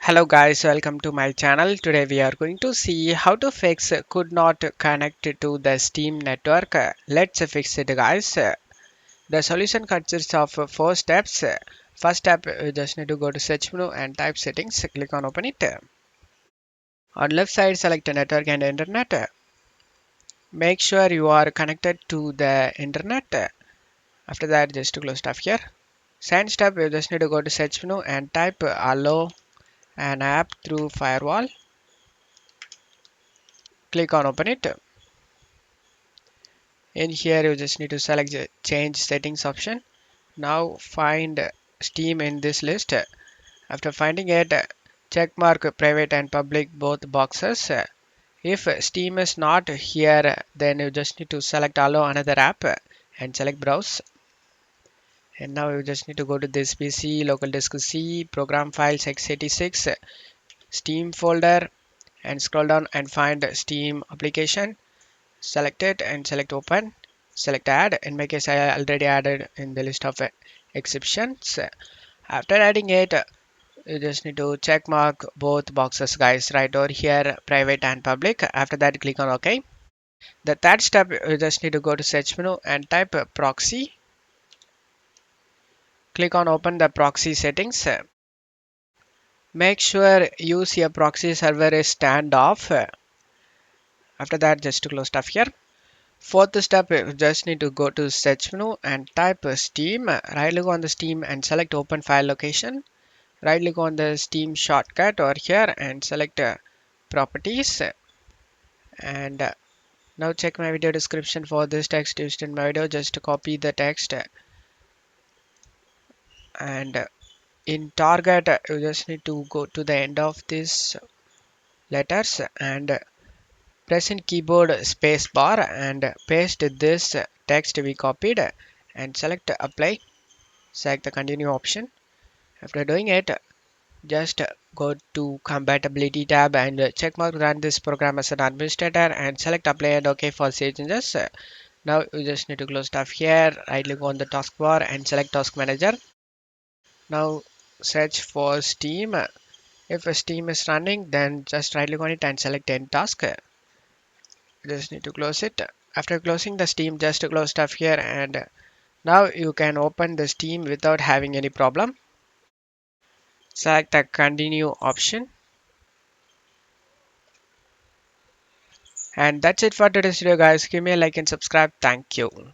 Hello guys, welcome to my channel. Today we are going to see how to fix could not connect to the Steam network. Let's fix it guys. The solution consists of four steps. First step, you just need to go to search menu and type settings. Click on open it. On left side, select network and internet. Make sure you are connected to the internet. After that, just to close stuff here. Second step, you just need to go to search menu and type allow an app through firewall. Click on open it. In here you just need to select the change settings option. Now find Steam in this list. After finding it, check mark private and public both boxes. If Steam is not here, then you just need to select allow another app and select browse. And now you just need to go to this PC, local disk C, program files x86, Steam folder, and scroll down and find Steam application. Select it and select open. Select add. In my case, I already added in the list of exceptions. After adding it, you just need to check mark both boxes guys right over here, private and public. After that, click on OK. The third step, you just need to go to search menu and type proxy. Click on open the proxy settings. Make sure use your proxy server is turned off. After that, just to close stuff here. Fourth step, you just need to go to search menu and type Steam. Right click on the Steam and select open file location. Right click on the Steam shortcut over here and select properties. And now check my video description for this text used in my video. Just copy the text and in target you just need to go to the end of these letters and press in keyboard space bar and paste this text we copied and select apply. Select the continue option. After doing it, just go to compatibility tab and check mark run this program as an administrator and select apply and OK for save changes. Now you just need to close stuff here, right click on the taskbar and select task manager. Now search for Steam. If Steam is running, then just right click on it and select end task. Just need to close it. After closing the Steam, just close stuff here and now you can open the Steam without having any problem. Select the continue option. And that's it for today's video guys. Give me a like and subscribe. Thank you.